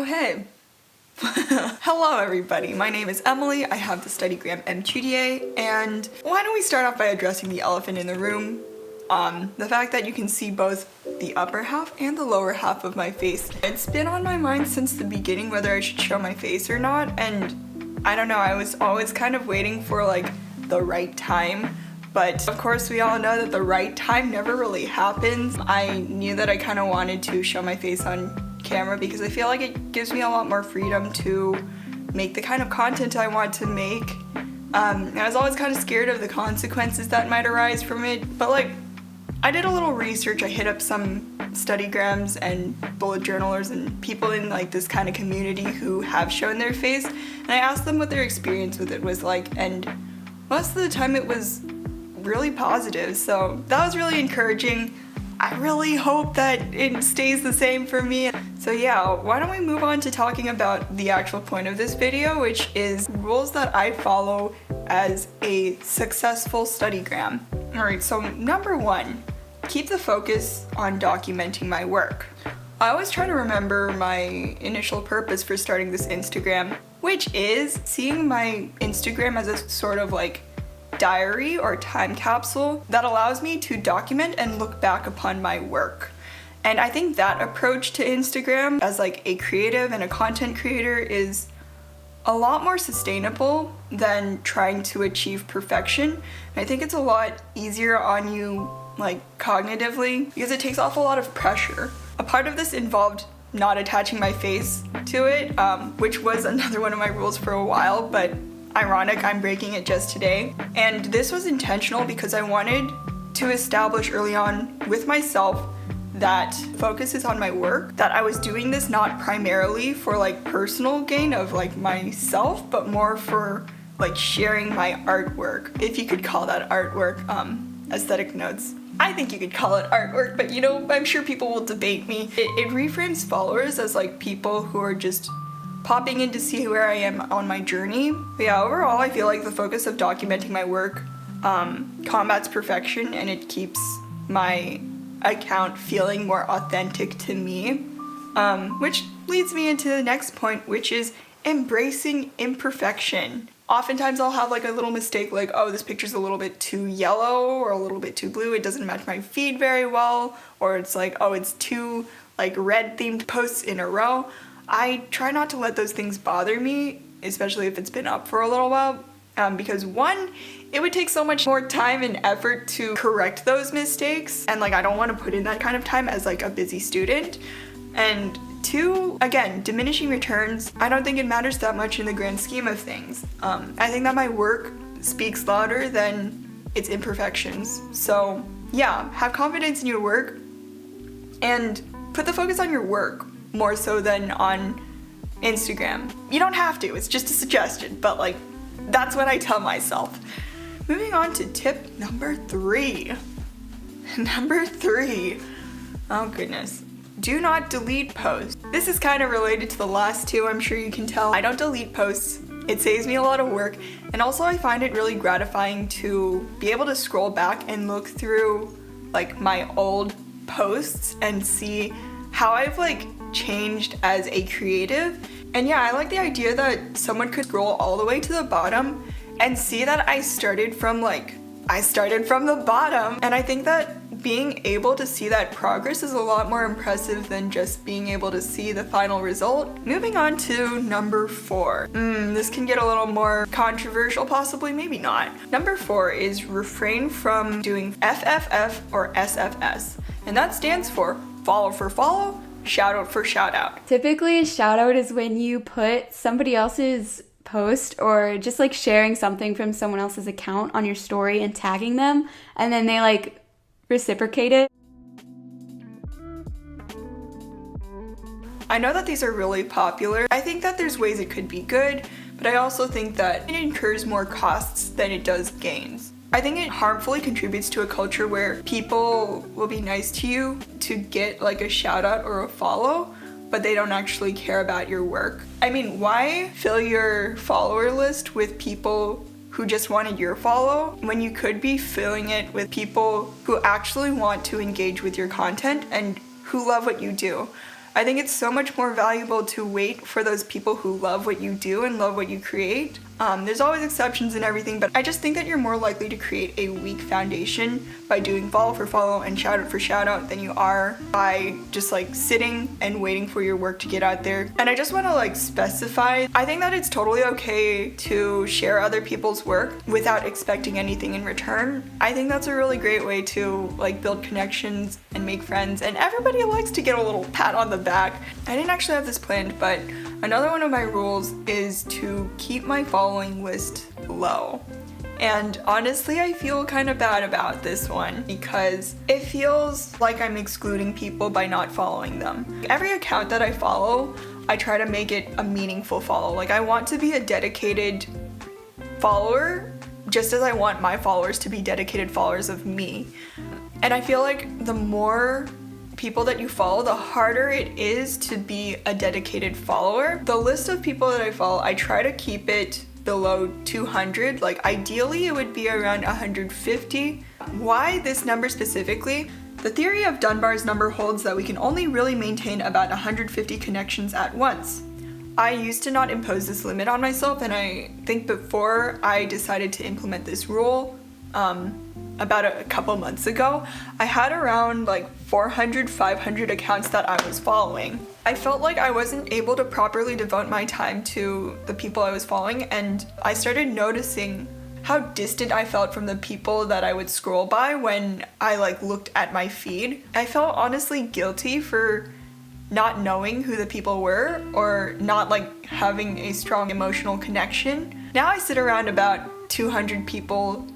Oh hey! Hello everybody, my name is Emily, I have the Studygram M50, and why don't we start off by addressing the elephant in the room? The fact that you can see both the upper half and the lower half of my face. It's been on my mind since the beginning whether I should show my face or not, and I don't know, I was always kind of waiting for like the right time. But of course we all know that the right time never really happens. I knew that I kind of wanted to show my face on camera because I feel like it gives me a lot more freedom to make the kind of content I want to make. And I was always kind of scared of the consequences that might arise from it, but like I did a little research. I hit up some Studygrams and bullet journalers and people in like this kind of community who have shown their face, and I asked them what their experience with it was like, and most of the time it was really positive, so that was really encouraging. I really hope that it stays the same for me. So yeah, why don't we move on to talking about the actual point of this video, which is rules that I follow as a successful Studygram. Alright, so number one, keep the focus on documenting my work. I always try to remember my initial purpose for starting this Instagram, which is seeing my Instagram as a sort of like diary or time capsule that allows me to document and look back upon my work. And I think that approach to Instagram as like a creative and a content creator is a lot more sustainable than trying to achieve perfection. And I think it's a lot easier on you like cognitively because it takes off a lot of pressure. A part of this involved not attaching my face to it, which was another one of my rules for a while, but ironic, I'm breaking it just today. And this was intentional because I wanted to establish early on with myself that focus is on my work, that I was doing this not primarily for like personal gain of like myself, but more for like sharing my artwork, if you could call that artwork. Aesthetic notes. I think you could call it artwork, but you know, I'm sure people will debate me. It reframes followers as like people who are just popping in to see where I am on my journey. But yeah, overall I feel like the focus of documenting my work combats perfection, and it keeps my account feeling more authentic to me, which leads me into the next point, which is embracing imperfection. Oftentimes I'll have like a little mistake like, oh, this picture's a little bit too yellow or a little bit too blue, it doesn't match my feed very well, or it's like, oh, it's two like red themed posts in a row. I try not to let those things bother me, especially if it's been up for a little while, because one, it would take so much more time and effort to correct those mistakes, and like I don't want to put in that kind of time as like a busy student. And two, again, diminishing returns, I don't think it matters that much in the grand scheme of things. I think that my work speaks louder than its imperfections. So yeah, have confidence in your work and put the focus on your work more so than on Instagram. You don't have to, it's just a suggestion, but like that's what I tell myself. Moving on to tip number 3. Number 3. Oh goodness. Do not delete posts. This is kind of related to the last two, I'm sure you can tell. I don't delete posts. It saves me a lot of work, and also I find it really gratifying to be able to scroll back and look through like my old posts and see how I've like changed as a creative. And yeah, I like the idea that someone could scroll all the way to the bottom and see that I started from the bottom, and I think that being able to see that progress is a lot more impressive than just being able to see the final result. Moving on to number 4. This can get a little more controversial, possibly, maybe not. Number 4 is refrain from doing FFF or SFS, and that stands for follow for follow, shout out for shout out. Typically a shout out is when you put somebody else's post or just like sharing something from someone else's account on your story and tagging them, and then they like reciprocate it. I know that these are really popular. I think that there's ways it could be good, but I also think that it incurs more costs than it does gains. I think it harmfully contributes to a culture where people will be nice to you to get like a shout out or a follow, but they don't actually care about your work. I mean, why fill your follower list with people who just wanted your follow when you could be filling it with people who actually want to engage with your content and who love what you do? I think it's so much more valuable to wait for those people who love what you do and love what you create. There's always exceptions and everything, but I just think that you're more likely to create a weak foundation by doing follow for follow and shout out for shout out than you are by just like sitting and waiting for your work to get out there. And I just want to like specify, I think that it's totally okay to share other people's work without expecting anything in return. I think that's a really great way to like build connections and make friends, and everybody likes to get a little pat on the back. I didn't actually have this planned, but another one of my rules is to keep my following list low. And honestly, I feel kind of bad about this one because it feels like I'm excluding people by not following them. Every account that I follow, I try to make it a meaningful follow. Like, I want to be a dedicated follower, just as I want my followers to be dedicated followers of me. And I feel like the more people that you follow, the harder it is to be a dedicated follower. The list of people that I follow, I try to keep it below 200. Like, ideally it would be around 150. Why this number specifically? The theory of Dunbar's number holds that we can only really maintain about 150 connections at once. I used to not impose this limit on myself, and I think before I decided to implement this rule, about a couple months ago, I had around like 400, 500 accounts that I was following. I felt like I wasn't able to properly devote my time to the people I was following, and I started noticing how distant I felt from the people that I would scroll by when I like looked at my feed. I felt honestly guilty for not knowing who the people were or not like having a strong emotional connection. Now I sit around about 200 people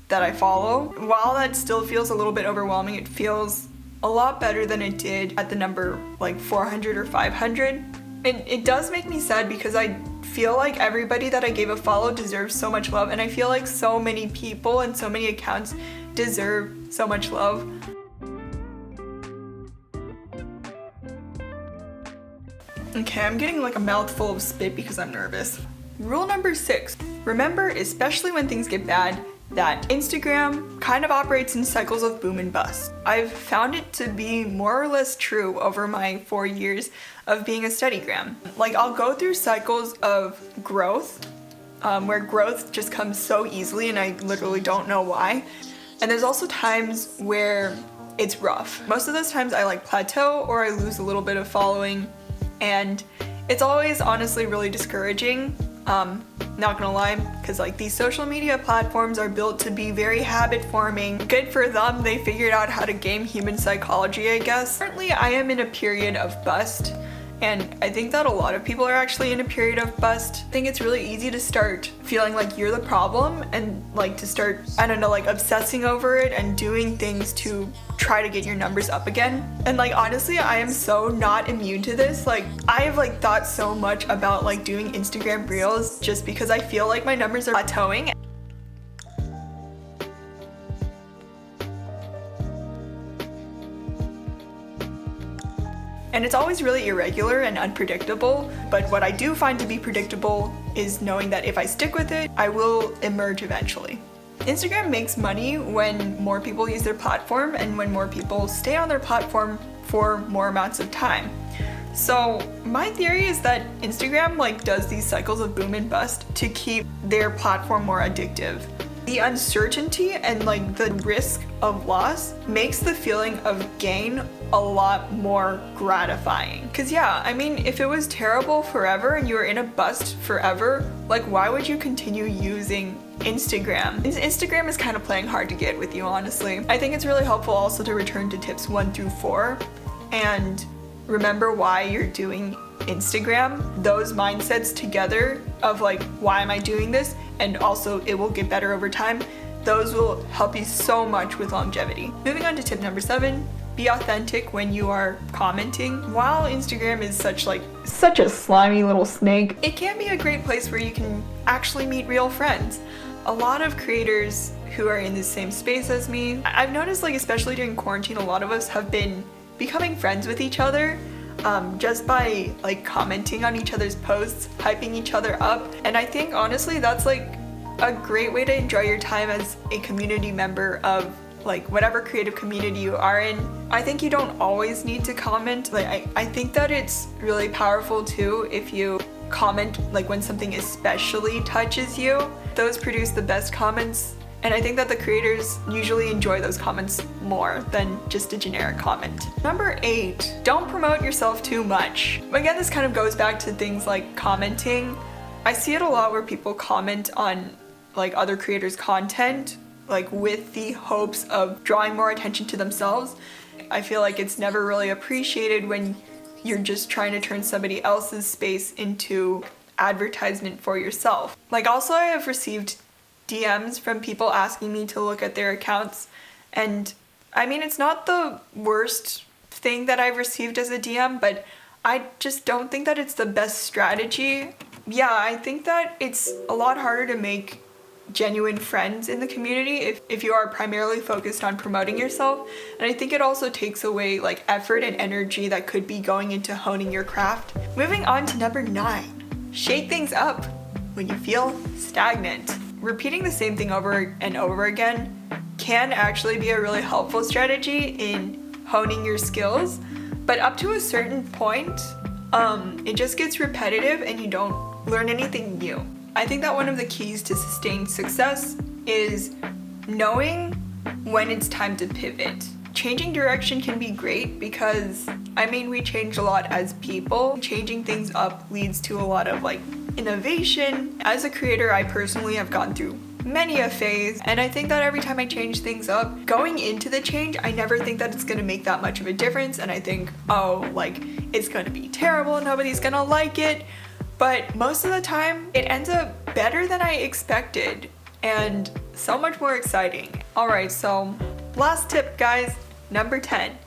that I follow. While that still feels a little bit overwhelming, it feels a lot better than it did at the number like 400 or 500. It does make me sad because I feel like everybody that I gave a follow deserves so much love, and I feel like so many people and so many accounts deserve so much love. Okay, I'm getting like a mouthful of spit because I'm nervous. Rule number 6. Remember, especially when things get bad, that Instagram kind of operates in cycles of boom and bust. I've found it to be more or less true over my 4 years of being a Studygram. Like, I'll go through cycles of growth, where growth just comes so easily and I literally don't know why. And there's also times where it's rough. Most of those times I like plateau or I lose a little bit of following, and it's always honestly really discouraging. Not gonna lie, because like these social media platforms are built to be very habit forming. Good for them, they figured out how to game human psychology, I guess. Currently I am in a period of bust, and I think that a lot of people are actually in a period of bust. I think it's really easy to start feeling like you're the problem and like to start, I don't know, like obsessing over it and doing things to try to get your numbers up again. And like honestly, I am so not immune to this. Like, I have like thought so much about like doing Instagram reels just because I feel like my numbers are plateauing. And it's always really irregular and unpredictable, but what I do find to be predictable is knowing that if I stick with it, I will emerge eventually. Instagram makes money when more people use their platform and when more people stay on their platform for more amounts of time. So my theory is that Instagram like does these cycles of boom and bust to keep their platform more addictive. The uncertainty and like the risk of loss makes the feeling of gain a lot more gratifying. Cause yeah, I mean, if it was terrible forever and you were in a bust forever, like why would you continue using Instagram? Instagram is kind of playing hard to get with you, honestly. I think it's really helpful also to return to tips 1 through 4 and remember why you're doing Instagram. Those mindsets together of like, why am I doing this? And also it will get better over time. Those will help you so much with longevity. Moving on to tip number 7, be authentic when you are commenting. While Instagram is such a slimy little snake, it can be a great place where you can actually meet real friends. A lot of creators who are in the same space as me, I've noticed like especially during quarantine, a lot of us have been becoming friends with each other just by like commenting on each other's posts, hyping each other up. And I think honestly that's like a great way to enjoy your time as a community member of like whatever creative community you are in. I think you don't always need to comment. Like I think that it's really powerful too if you comment like when something especially touches you. Those produce the best comments, and I think that the creators usually enjoy those comments more than just a generic comment. Number 8, don't promote yourself too much. Again, this kind of goes back to things like commenting. I see it a lot where people comment on like other creators' content, like with the hopes of drawing more attention to themselves. I feel like it's never really appreciated when you're just trying to turn somebody else's space into advertisement for yourself. Like also I have received DMs from people asking me to look at their accounts, and I mean it's not the worst thing that I've received as a DM, but I just don't think that it's the best strategy. Yeah, I think that it's a lot harder to make genuine friends in the community if you are primarily focused on promoting yourself, and I think it also takes away like effort and energy that could be going into honing your craft. Moving on to number 9, shake things up when you feel stagnant. Repeating the same thing over and over again can actually be a really helpful strategy in honing your skills, but up to a certain point, it just gets repetitive and you don't learn anything new. I think that one of the keys to sustained success is knowing when it's time to pivot. Changing direction can be great because, I mean, we change a lot as people. Changing things up leads to a lot of like innovation. As a creator, I personally have gone through many a phase, and I think that every time I change things up, going into the change, I never think that it's gonna make that much of a difference, and I think, oh, like, it's gonna be terrible, nobody's gonna like it, but most of the time, it ends up better than I expected, and so much more exciting. Alright, so last tip, guys, number 10,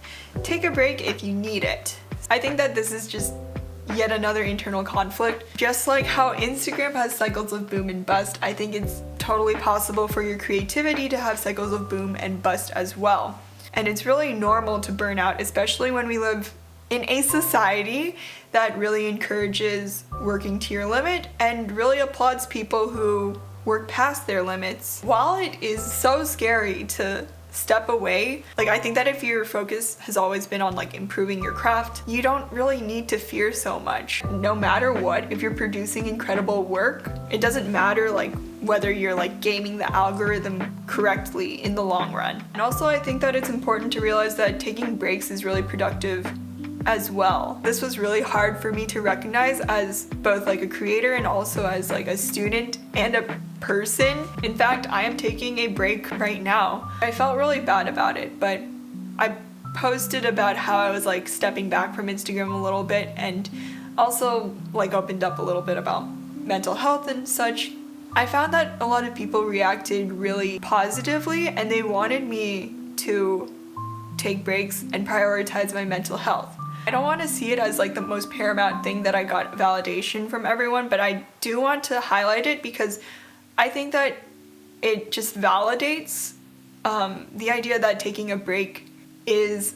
take a break if you need it. I think that this is just yet another internal conflict. Just like how Instagram has cycles of boom and bust, I think it's totally possible for your creativity to have cycles of boom and bust as well. And it's really normal to burn out, especially when we live in a society that really encourages working to your limit and really applauds people who work past their limits. While it is so scary to step away, like I think that if your focus has always been on like improving your craft, you don't really need to fear so much. No matter what, if you're producing incredible work, it doesn't matter like whether you're like gaming the algorithm correctly in the long run. And also I think that it's important to realize that taking breaks is really productive as well. This was really hard for me to recognize as both like a creator and also as like a student and a person. In fact, I am taking a break right now. I felt really bad about it, but I posted about how I was like stepping back from Instagram a little bit and also like opened up a little bit about mental health and such. I found that a lot of people reacted really positively and they wanted me to take breaks and prioritize my mental health. I don't want to see it as like the most paramount thing that I got validation from everyone, but I do want to highlight it because I think that it just validates the idea that taking a break is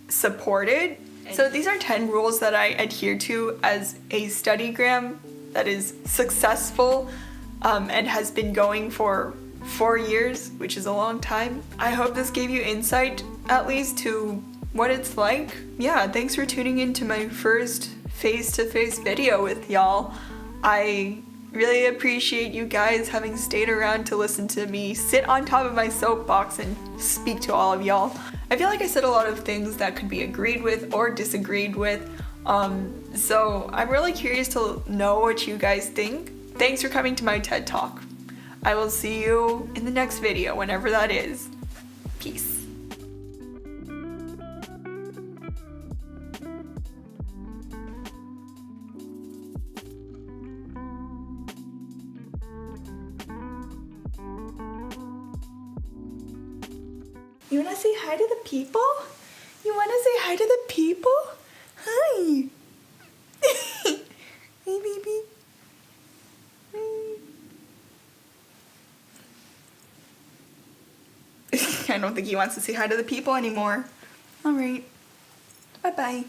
supported. So these are 10 rules that I adhere to as a Studygram that is successful and has been going for 4 years, which is a long time. I hope this gave you insight at least to what it's like. Yeah, thanks for tuning in to my first face-to-face video with y'all. I really appreciate you guys having stayed around to listen to me sit on top of my soapbox and speak to all of y'all. I feel like I said a lot of things that could be agreed with or disagreed with, so I'm really curious to know what you guys think. Thanks for coming to my TED Talk. I will see you in the next video, whenever that is. Peace. You wanna say hi to the people? You wanna say hi to the people? Hi. Hey, baby. I don't think he wants to say hi to the people anymore. All right. Bye-bye.